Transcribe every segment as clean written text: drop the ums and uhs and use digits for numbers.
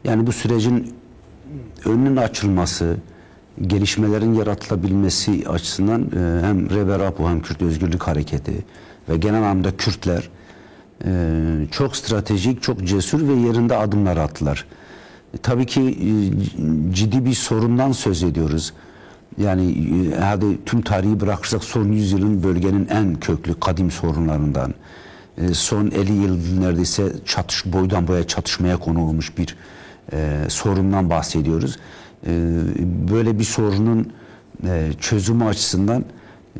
Yani bu sürecin önünün açılması, gelişmelerin yaratılabilmesi açısından hem Rebel Apo hem Kürt Özgürlük Hareketi ve genel anlamda Kürtler çok stratejik, çok cesur ve yerinde adımlar attılar. Tabii ki ciddi bir sorundan söz ediyoruz. Yani hadi tüm tarihi bırakırsak son 100 yılın bölgenin en köklü kadim sorunlarından, son 50 yıl neredeyse boydan boya çatışmaya konu olmuş bir sorundan bahsediyoruz. Böyle bir sorunun çözümü açısından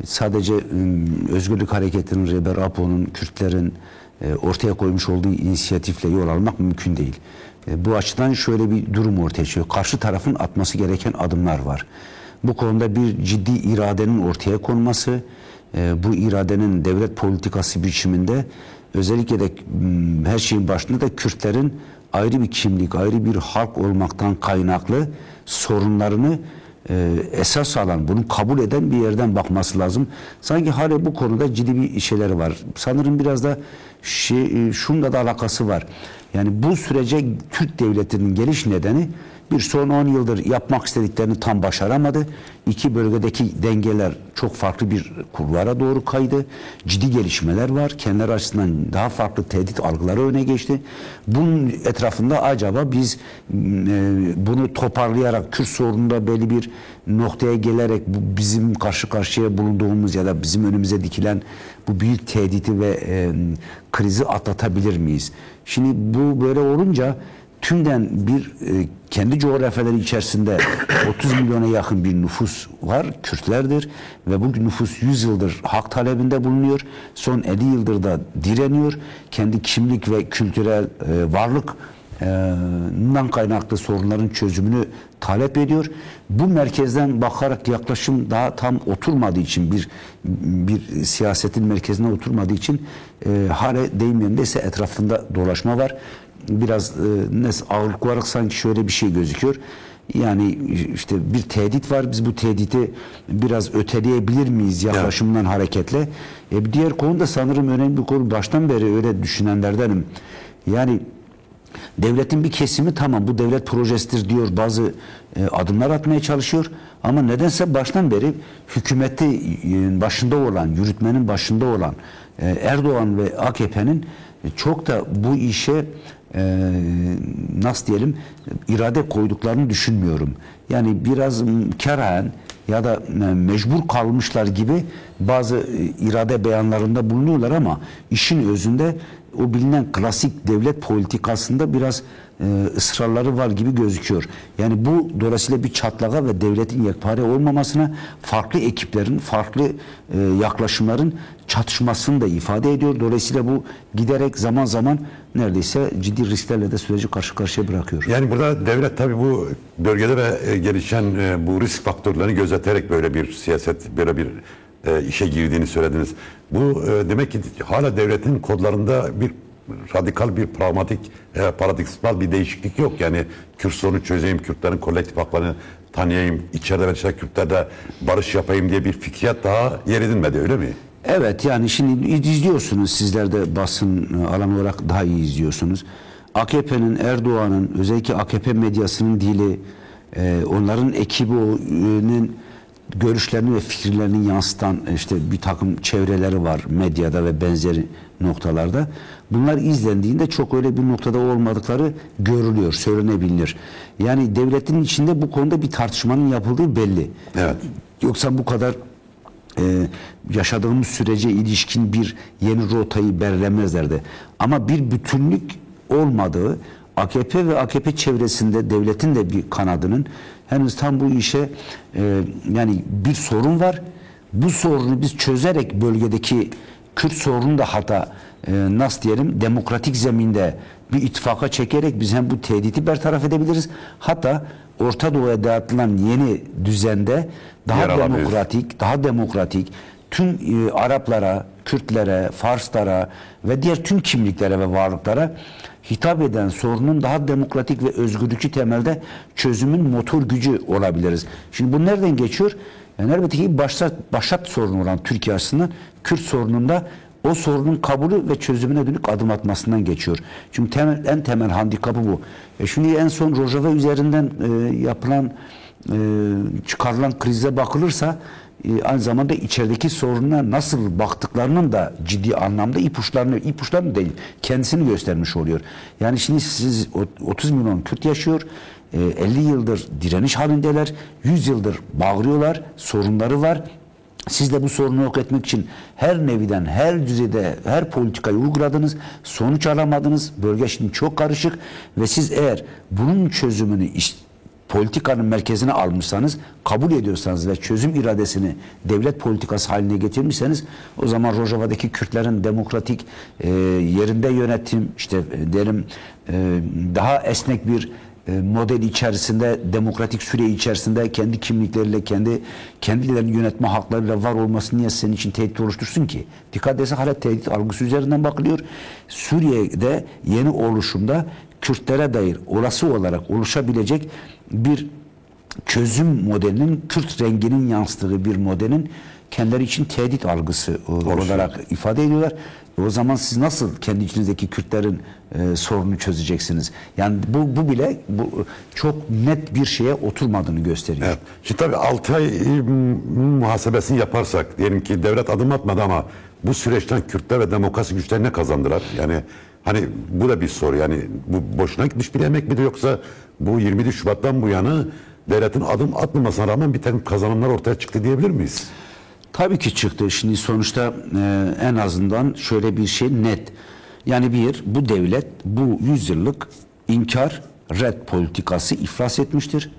sadece Özgürlük Hareketi'nin, Rebel Apo'nun, Kürtlerin ortaya koymuş olduğu inisiyatifle yol almak mümkün değil. Bu açıdan şöyle bir durum ortaya çıkıyor. Karşı tarafın atması gereken adımlar var. Bu konuda bir ciddi iradenin ortaya konması, bu iradenin devlet politikası biçiminde özellikle de her şeyin başında da Kürtlerin ayrı bir kimlik, ayrı bir halk olmaktan kaynaklı sorunlarını esas alan, bunu kabul eden bir yerden bakması lazım. Sanki hala bu konuda ciddi bir şeyleri var. Sanırım biraz da şununla da alakası var. Yani bu sürece Türk devletinin geliş nedeni bir son 10 yıldır yapmak istediklerini tam başaramadı. İki bölgedeki dengeler çok farklı bir kulvara doğru kaydı. Ciddi gelişmeler var. Kendileri açısından daha farklı tehdit algıları öne geçti. Bunun etrafında acaba biz bunu toparlayarak Kürt sorununda belli bir noktaya gelerek bu bizim karşı karşıya bulunduğumuz ya da bizim önümüze dikilen bu büyük tehdidi ve krizi atlatabilir miyiz? Şimdi bu böyle olunca tümden bir kendi coğrafyaları içerisinde 30 milyona yakın bir nüfus var, Kürtlerdir ve bu nüfus 100 yıldır hak talebinde bulunuyor. Son 50 yıldır da direniyor. Kendi kimlik ve kültürel varlıktan kaynaklı sorunların çözümünü talep ediyor. Bu merkezden bakarak yaklaşım daha tam oturmadığı için bir siyasetin merkezine oturmadığı için hala deyim yerindeyse etrafında dolaşma var. Biraz ağırlık olarak sanki şöyle bir şey gözüküyor. Yani işte bir tehdit var. Biz bu tehdidi biraz öteleyebilir miyiz yaklaşımdan hareketle? Bir diğer konu da sanırım önemli bir konu. Baştan beri öyle düşünenlerdenim. Yani devletin bir kesimi tamam bu devlet projesidir diyor. Bazı adımlar atmaya çalışıyor. Ama nedense baştan beri hükümeti başında olan, yürütmenin başında olan Erdoğan ve AKP'nin çok da bu işe nasıl diyelim irade koyduklarını düşünmüyorum. Yani biraz kerahen ya da mecbur kalmışlar gibi bazı irade beyanlarında bulunuyorlar ama işin özünde o bilinen klasik devlet politikasında biraz ısrarları var gibi gözüküyor. Yani bu dolayısıyla bir çatlağa ve devletin yekpare olmamasına farklı ekiplerin, farklı yaklaşımların çatışmasını da ifade ediyor. Dolayısıyla bu giderek zaman zaman neredeyse ciddi risklerle de süreci karşı karşıya bırakıyor. Yani burada devlet tabii bu bölgede ve gelişen bu risk faktörlerini gözeterek böyle bir siyaset, böyle bir işe girdiğini söylediniz. Bu demek ki hala devletin kodlarında bir radikal bir pragmatik paradigmal bir değişiklik yok. Yani Kürt sorunu çözeyim, Kürtlerin kolektif haklarını tanıyayım, içeride ve dışarıda Kürtlerle barış yapayım diye bir fikriyat daha yer edinmedi, öyle mi? Evet, yani şimdi izliyorsunuz, sizler de basın alanı olarak daha iyi izliyorsunuz. AKP'nin, Erdoğan'ın, özellikle AKP medyasının dili, onların ekibinin görüşlerini ve fikirlerini yansıtan işte bir takım çevreleri var medyada ve benzeri noktalarda. Bunlar izlendiğinde çok öyle bir noktada olmadıkları görülüyor, söylenebilir. Yani devletin içinde bu konuda bir tartışmanın yapıldığı belli. Evet. Yoksa bu kadar yaşadığımız sürece ilişkin bir yeni rotayı belirlemezlerdi. Ama bir bütünlük olmadığı, AKP ve AKP çevresinde devletin de bir kanadının henüz tam bu işe yani bir sorun var. Bu sorunu biz çözerek bölgedeki Kürt sorunu da hatta nasıl diyelim demokratik zeminde bir ittifaka çekerek biz hem bu tehdidi bertaraf edebiliriz. Hatta Orta Doğu'ya dayatılan yeni düzende daha demokratik tüm Araplara, Kürtlere, Farslara ve diğer tüm kimliklere ve varlıklara hitap eden sorunun daha demokratik ve özgürlükçü temelde çözümün motor gücü olabiliriz. Şimdi bu nereden geçiyor? Yani elbette ki başat sorunu olan Türkiye açısından Kürt sorununda o sorunun kabulü ve çözümüne dönük adım atmasından geçiyor. Çünkü en temel handikapı bu. Şimdi en son Rojava üzerinden yapılan çıkarılan krize bakılırsa aynı zamanda içerideki sorununa nasıl baktıklarının da ciddi anlamda ipuçlarını değil, kendisini göstermiş oluyor. Yani şimdi siz 30 milyon Kürt yaşıyor, 50 yıldır direniş halindeler, 100 yıldır bağırıyorlar, sorunları var. Siz de bu sorunu yok etmek için her neviden, her düzeyde, her politikayı uyguladınız, sonuç alamadınız. Bölge şimdi çok karışık ve siz eğer bunun çözümünü politikanın merkezine almışsanız, kabul ediyorsanız ve çözüm iradesini devlet politikası haline getirmişseniz, o zaman Rojava'daki Kürtlerin demokratik yerinde yönetim, işte derim daha esnek bir model içerisinde, demokratik süre içerisinde kendi kimlikleriyle, kendilerini yönetme haklarıyla var olması niye senin için tehdit oluştursun ki? Dikkat edersen hala tehdit algısı üzerinden bakılıyor. Suriye'de yeni oluşumda Kürtlere dair olası olarak oluşabilecek bir çözüm modelinin, Kürt renginin yansıttığı bir modelin kendileri için tehdit algısı olarak ifade ediyorlar. O zaman siz nasıl kendi içinizdeki Kürtlerin sorunu çözeceksiniz? Yani bu bile çok net bir şeye oturmadığını gösteriyor. Evet. Şimdi tabii 6 ay muhasebesini yaparsak, diyelim ki devlet adım atmadı ama bu süreçten Kürtler ve demokrasi güçleri ne kazandılar? Yani hani bu da bir soru. Yani bu boşuna gitmiş bir emek midir, yoksa bu 27 Şubat'tan bu yana devletin adım atmamasına rağmen bir takım kazanımlar ortaya çıktı diyebilir miyiz? Tabii ki çıktı. Şimdi sonuçta en azından şöyle bir şey net. Yani bu devlet bu 100 yıllık inkar, red politikası iflas etmiştir.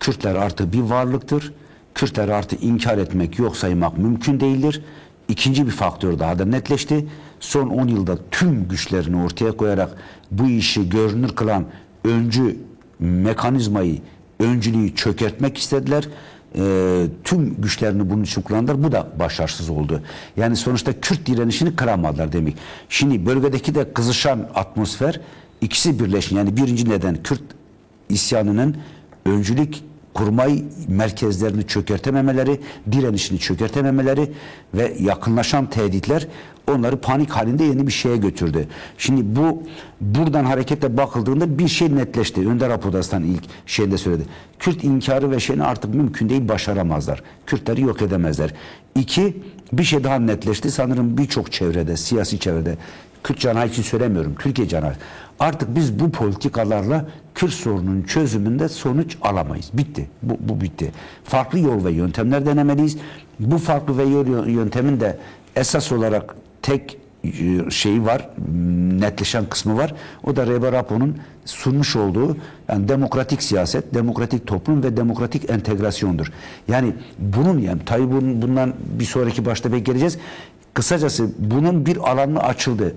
Kürtler artık bir varlıktır. Kürtler artık inkar etmek, yok saymak mümkün değildir. İkinci bir faktör daha da netleşti. Son 10 yılda tüm güçlerini ortaya koyarak bu işi görünür kılan öncü mekanizmayı, öncülüğü çökertmek istediler. Tüm güçlerini bunun için kullandılar. Bu da başarısız oldu. Yani sonuçta Kürt direnişini kıramadılar demek. Şimdi bölgedeki de kızışan atmosfer, ikisi birleşin. Yani birinci neden Kürt isyanının öncülük kurmay merkezlerini çökertememeleri, direnişini çökertememeleri ve yakınlaşan tehditler onları panik halinde yeni bir şeye götürdü. Şimdi buradan hareketle bakıldığında bir şey netleşti. Önder Apodarslan ilk şeyinde söyledi. Kürt inkarı ve şeyini artık mümkün değil, başaramazlar. Kürtleri yok edemezler. İki, bir şey daha netleşti. Sanırım birçok çevrede, siyasi çevrede, Kürt canağı için söylemiyorum, Türkiye canağı. Artık biz bu politikalarla Kürt sorunun çözümünde sonuç alamayız. Bitti. Bu bitti. Farklı yol ve yöntemler denemeliyiz. Bu farklı ve yöntemin de esas olarak tek şeyi var, netleşen kısmı var. O da Reba Rapo'nun sunmuş olduğu yani demokratik siyaset, demokratik toplum ve demokratik entegrasyondur. Yani tabii bundan bir sonraki başta geleceğiz. Kısacası bunun bir alanı açıldı.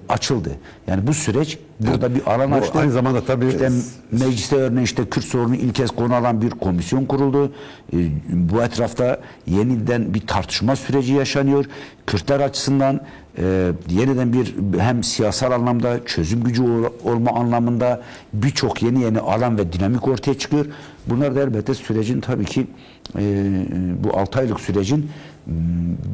Yani bu süreç burada bir alan açtı. Aynı zamanda tabii işte mecliste örneğin Kürt sorunu ilk kez konu alan bir komisyon kuruldu. Bu etrafta yeniden bir tartışma süreci yaşanıyor. Kürtler açısından yeniden bir hem siyasal anlamda çözüm gücü olma anlamında birçok yeni alan ve dinamik ortaya çıkıyor. Bunlar da elbette sürecin tabii ki bu 6 aylık sürecin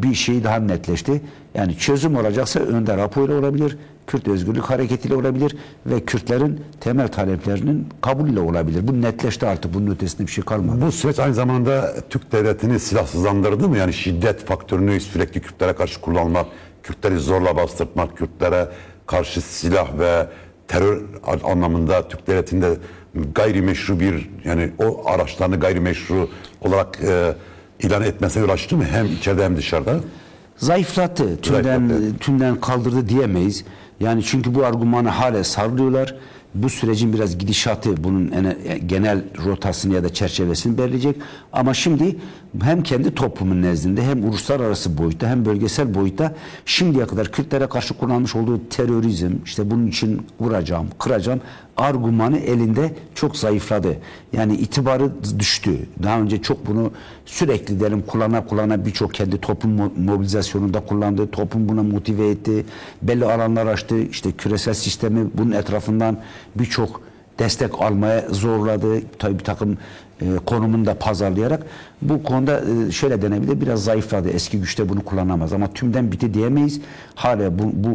bir şey daha netleşti. Yani çözüm olacaksa Önder Apo ile olabilir, Kürt Özgürlük Hareketi ile olabilir ve Kürtlerin temel taleplerinin kabulüyle olabilir. Bu netleşti artık. Bunun ötesinde bir şey kalmadı. Bu süreç aynı zamanda Türk devletini silahsızlandırdı mı? Yani şiddet faktörünü sürekli Kürtlere karşı kullanmak, Kürtleri zorla bastırmak, Kürtlere karşı silah ve terör anlamında Türk devletinde gayrimeşru yani o araçlarını gayrimeşru olarak ilan etmesine yol açtı mı? Hem içeride hem dışarıda. Zayıflattı. Tümden kaldırdı diyemeyiz. Yani çünkü bu argümanı hala sarılıyorlar. Bu sürecin biraz gidişatı bunun genel rotasını ya da çerçevesini belirleyecek. Ama şimdi hem kendi toplumun nezdinde hem uluslararası boyutta hem bölgesel boyutta şimdiye kadar Kürtlere karşı kullanmış olduğu terörizm, işte bunun için vuracağım, kıracağım argümanı elinde çok zayıfladı. Yani itibarı düştü. Daha önce çok bunu sürekli kullana birçok kendi toplum mobilizasyonunda kullandı. Toplum buna motive etti. Belli alanlar açtı. İşte küresel sistemi bunun etrafından birçok destek almaya zorladı. Tabii bir takım konumunu da pazarlayarak bu konuda şöyle denebilir, biraz zayıfladı. Eski güçte bunu kullanamaz ama tümden bitti diyemeyiz. Hala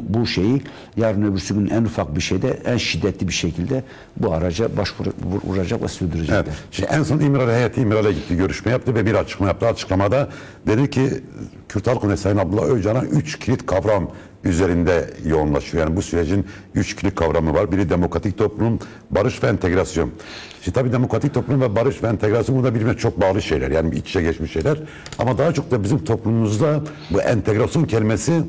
bu şeyi yarın öbürsü gün en ufak bir şeyde en şiddetli bir şekilde bu araca başvuracak ve sürdürecekler. Evet. Şimdi en son İmralı heyeti İmralı'ya gitti, görüşme yaptı ve bir açıklama yaptı. Açıklamada dedi ki Kürt Halk Kongresi Sayın Abdullah Öcalan 3 kilit kavram üzerinde yoğunlaşıyor. Yani bu sürecin 3 kilit kavramı var. Biri demokratik toplum, barış ve entegrasyon. Şimdi tabii demokratik toplum ve barış ve entegrasyon burada birbirine çok bağlı şeyler. Yani iç içe geçmiş şeyler. Ama daha çok da bizim toplumumuzda bu entegrasyon kelimesi,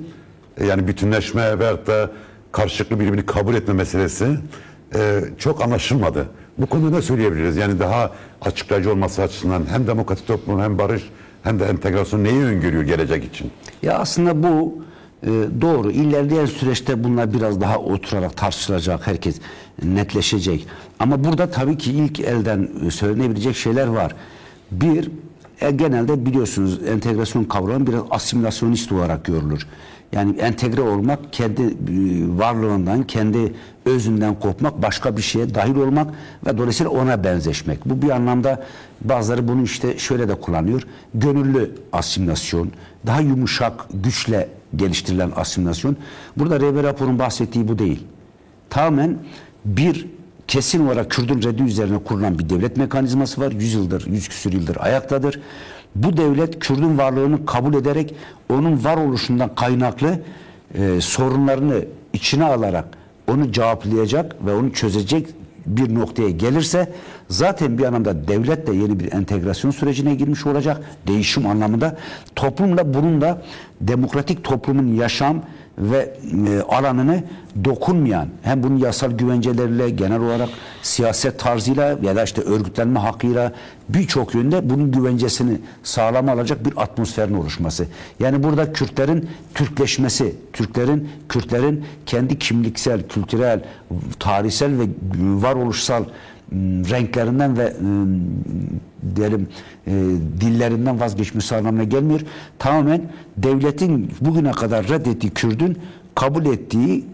yani bütünleşme veyahut da karşılıklı birbirini kabul etme meselesi çok anlaşılmadı. Bu konuda ne söyleyebiliriz? Yani daha açıklayıcı olması açısından hem demokratik toplum hem barış hem de entegrasyon neyi öngörüyor gelecek için? Ya aslında bu doğru. İlerleyen süreçte bunlar biraz daha oturarak tartışılacak, herkes netleşecek. Ama burada tabii ki ilk elden söylenebilecek şeyler var. Bir, genelde biliyorsunuz entegrasyon kavramı biraz asimilasyonist olarak görülür. Yani entegre olmak, kendi varlığından, kendi özünden kopmak, başka bir şeye dahil olmak ve dolayısıyla ona benzeşmek. Bu bir anlamda bazıları bunu işte şöyle de kullanıyor. Gönüllü asimilasyon, daha yumuşak, güçle geliştirilen asimilasyon. Burada Rehber Rapor'un bahsettiği bu değil. Tamamen bir kesin olarak Kürdün reddi üzerine kurulan bir devlet mekanizması var. 100 yıldır, 100 küsur yıldır ayaktadır. Bu devlet Kürdün varlığını kabul ederek onun varoluşundan kaynaklı sorunlarını içine alarak onu cevaplayacak ve onu çözecek bir noktaya gelirse zaten bir anlamda devlet de yeni bir entegrasyon sürecine girmiş olacak. Değişim anlamında toplumla bunun da demokratik toplumun yaşam ve alanını dokunmayan, hem bunun yasal güvenceleriyle, genel olarak siyaset tarzıyla ya da işte örgütlenme hakkıyla birçok yönde bunun güvencesini sağlama alacak bir atmosferin oluşması. Yani burada Kürtlerin Türkleşmesi, Kürtlerin kendi kimliksel, kültürel, tarihsel ve varoluşsal renklerinden ve diyelim dillerinden vazgeçmesi anlamına gelmiyor. Tamamen devletin bugüne kadar reddettiği Kürdün kabul ettiği,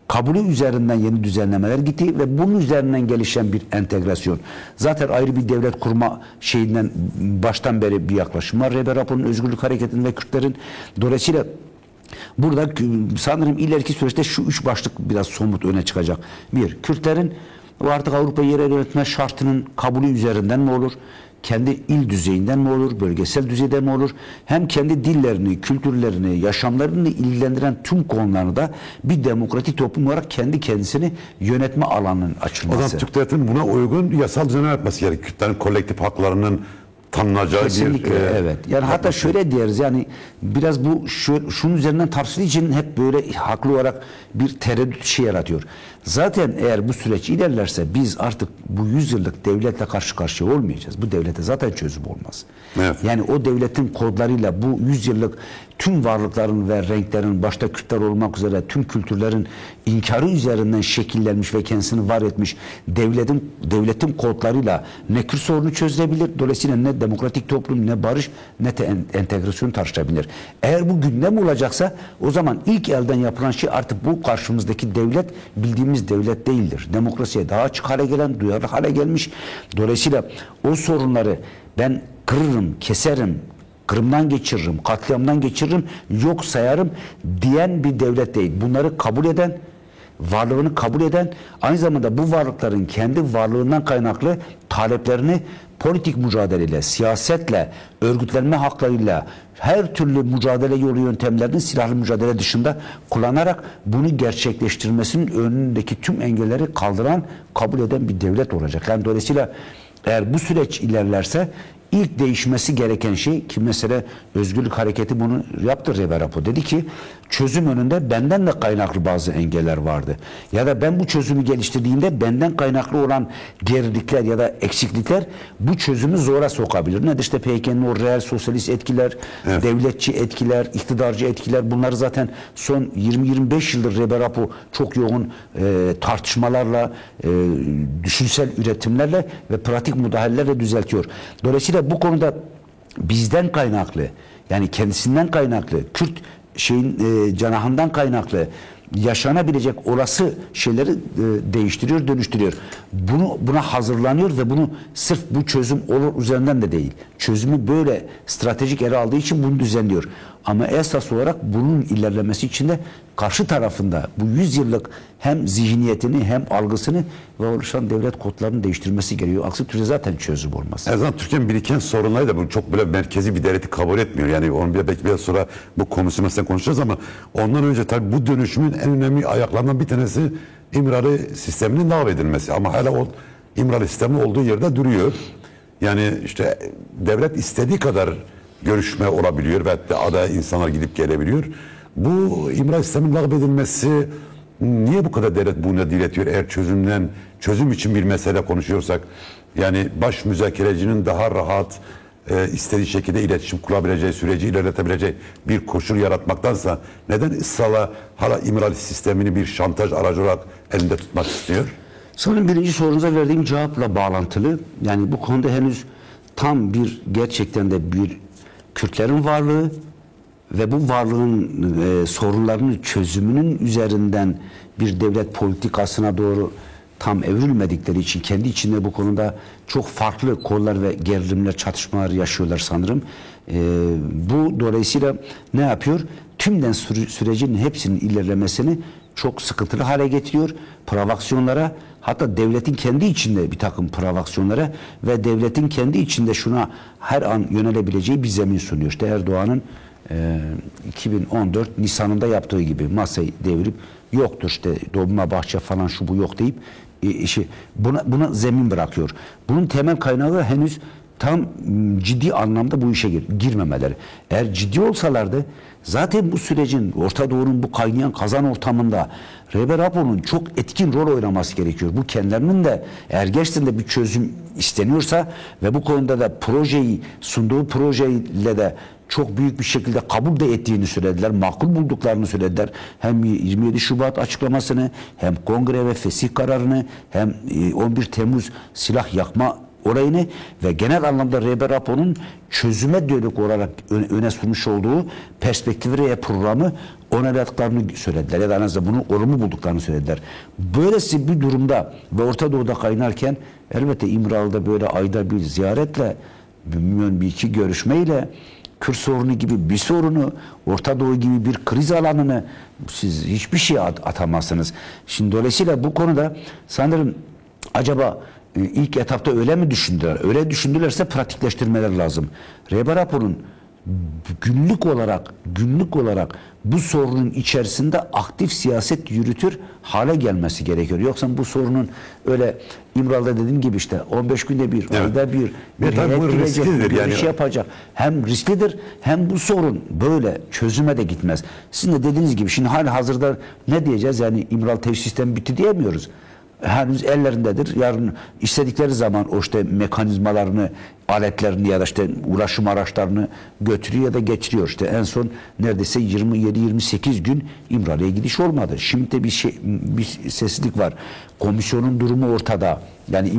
kabulü üzerinden yeni düzenlemeler gitti ve bunun üzerinden gelişen bir entegrasyon. Zaten ayrı bir devlet kurma şeyinden baştan beri bir yaklaşım var. Rehber Rapor'un Özgürlük Hareketi'nin ve Kürtlerin. Dolayısıyla burada sanırım ileriki süreçte şu üç başlık biraz somut öne çıkacak. Bir, Kürtlerin artık Avrupa yerel yönetme şartının kabulü üzerinden mi olur? Kendi il düzeyinden mi olur? Bölgesel düzeyden mi olur? Hem kendi dillerini, kültürlerini, yaşamlarını ilgilendiren tüm konularını da bir demokratik toplum olarak kendi kendisini yönetme alanının açılması. O zaman Türk devletinin buna uygun yasal düzenleme yapması gerekiyor. Kürtlerin kolektif haklarının tanınacağı kesinlikle, bir... evet. Yani hatta şöyle deriz, yani biraz bu şunun üzerinden tartıştığı için hep böyle haklı olarak bir tereddüt şey yaratıyor. Zaten eğer bu süreç ilerlerse biz artık bu 100 yıllık devletle karşı karşıya olmayacağız. Bu devlete zaten çözüm olmaz. Evet. Yani o devletin kodlarıyla bu 100 yıllık tüm varlıkların ve renklerin, başta Kürtler olmak üzere tüm kültürlerin inkarı üzerinden şekillenmiş ve kendisini var etmiş devletin kodlarıyla ne Kürt sorunu çözülebilir. Dolayısıyla ne demokratik toplum, ne barış, ne de entegrasyon tartışabilir. Eğer bu gündem olacaksa o zaman ilk elden yapılan şey artık bu karşımızdaki devlet bildiğimiz devlet değildir. Demokrasiye daha açık hale gelen, duyarlı hale gelmiş. Dolayısıyla o sorunları ben kırırım, keserim, Kırım'dan geçiririm, katliamdan geçiririm, yok sayarım diyen bir devlet değil. Bunları kabul eden, varlığını kabul eden, aynı zamanda bu varlıkların kendi varlığından kaynaklı taleplerini politik mücadeleyle, siyasetle, örgütlenme haklarıyla, her türlü mücadele yolu yöntemlerinin silahlı mücadele dışında kullanarak bunu gerçekleştirmesinin önündeki tüm engelleri kaldıran, kabul eden bir devlet olacak. Yani dolayısıyla eğer bu süreç ilerlerse İlk değişmesi gereken şey ki mesela Özgürlük Hareketi bunu yaptı. Rehber Rapor dedi ki çözüm önünde benden de kaynaklı bazı engeller vardı. Ya da ben bu çözümü geliştirdiğimde benden kaynaklı olan gerilikler ya da eksiklikler bu çözümü zora sokabilir. Nedir? İşte PKK'nın o reel sosyalist etkiler, evet, devletçi etkiler, iktidarcı etkiler, bunları zaten son 20-25 yıldır Rehber Rapor çok yoğun tartışmalarla, düşünsel üretimlerle ve pratik müdahalelerle düzeltiyor. Dolayısıyla bu konuda bizden kaynaklı, yani kendisinden kaynaklı, Kürt cenahından kaynaklı yaşanabilecek olası şeyleri değiştiriyor, dönüştürüyor. Buna hazırlanıyor ve bunu sırf bu çözüm olur üzerinden de değil. Çözümü böyle stratejik ele aldığı için bunu düzenliyor. Ama esas olarak bunun ilerlemesi için de karşı tarafında bu 100 yıllık hem zihniyetini hem algısını ve oluşan devlet kodlarını değiştirmesi gerekiyor. Aksi türlü zaten çözüm olmaz. En azından Türkiye'nin biriken sorunları da bu çok böyle merkezi bir devleti kabul etmiyor. Yani onu belki biraz sonra bu komisyon mesela konuşacağız ama ondan önce tabii bu dönüşümün en önemli ayaklarından bir tanesi İmralı sisteminin lağvedilmesi. Ama hala o İmralı sistemi olduğu yerde duruyor. Yani işte devlet istediği kadar görüşme olabiliyor ve hatta adaya insanlar gidip gelebiliyor. Bu İmralı sistemin lağvedilmesi niye bu kadar devlet bunu diretiyor? Eğer çözüm için bir mesele konuşuyorsak, yani baş müzakerecinin daha rahat istediği şekilde iletişim kurabileceği, süreci ilerletebileceği bir koşul yaratmaktansa neden ısrarla hala İmralı sistemini bir şantaj aracı olarak elinde tutmak istiyor? Sanırım birinci sorunuza verdiğim cevapla bağlantılı. Yani bu konuda henüz tam bir gerçekten de bir Kürtlerin varlığı ve bu varlığın sorunlarının çözümünün üzerinden bir devlet politikasına doğru tam evrilmedikleri için kendi içinde bu konuda çok farklı kollar ve gerilimler, çatışmalar yaşıyorlar sanırım. Bu dolayısıyla ne yapıyor? Tümden sürecin hepsinin ilerlemesini çok sıkıntılı hale getiriyor. Provokasyonlara, hatta devletin kendi içinde bir takım provokasyonlara ve devletin kendi içinde şuna her an yönelebileceği bir zemin sunuyor. İşte Erdoğan'ın 2014 Nisan'ında yaptığı gibi masayı devirip yoktur işte Dolmabahçe falan şu bu yok deyip buna zemin bırakıyor. Bunun temel kaynağı henüz tam ciddi anlamda bu işe girmemeleri. Eğer ciddi olsalardı zaten bu sürecin Orta Doğu'nun bu kaynayan kazan ortamında Rehber Apo'nun çok etkin rol oynaması gerekiyor. Bu kendilerinin de eğer gerçekten de bir çözüm isteniyorsa ve bu konuda da sunduğu projeyle de çok büyük bir şekilde kabul de ettiğini söylediler, makul bulduklarını söylediler. Hem 27 Şubat açıklamasını, hem kongre ve fesih kararını, hem 11 Temmuz silah yakma olayını ve genel anlamda Rehber Apo'nun çözüme dönük olarak öne sunmuş olduğu perspektifi programı onayladıklarını söylediler. Ya da en azından bunu olumlu bulduklarını söylediler. Böylesi bir durumda ve Orta Doğu'da kaynarken elbette İmralı'da böyle ayda bir ziyaretle, bir iki görüşmeyle Kürt sorunu gibi bir sorunu, Orta Doğu gibi bir kriz alanını siz hiçbir şey atamazsınız. Şimdi dolayısıyla bu konuda sanırım acaba ilk etapta öyle mi düşündüler? Öyle düşündülerse pratikleştirmeler lazım. Rehber Apo'nun günlük olarak bu sorunun içerisinde aktif siyaset yürütür hale gelmesi gerekiyor. Yoksa bu sorunun öyle İmralı'da dediğim gibi işte 15 günde bir, ayda bir heyet gelecek, bir şey yapacak. Hem risklidir hem bu sorun böyle çözüme de gitmez. Sizin de dediğiniz gibi şimdi hali hazırda ne diyeceğiz? Yani İmralı teşhis sistemi bitti diyemiyoruz. Henüz ellerindedir. Yarın istedikleri zaman o işte mekanizmalarını, aletlerini ya da işte ulaşım araçlarını götürüyor ya da getiriyor. İşte en son neredeyse 27-28 gün İmralı'ya gidiş olmadı. Şimdi de bir sessizlik var. Komisyonun durumu ortada. Yani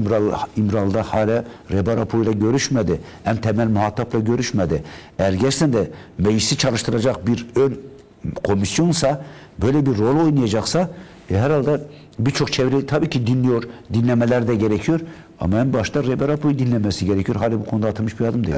İmralı'da hala Rehber Apo ile görüşmedi. En temel muhatapla görüşmedi. Eğer gerçekten de meclisi çalıştıracak bir ön komisyonsa, böyle bir rol oynayacaksa herhalde birçok çevre tabii ki dinlemeler de gerekiyor ama en başta Rehber Apo'yu dinlemesi gerekiyor. Hala bu konuda atılmış bir adım değil.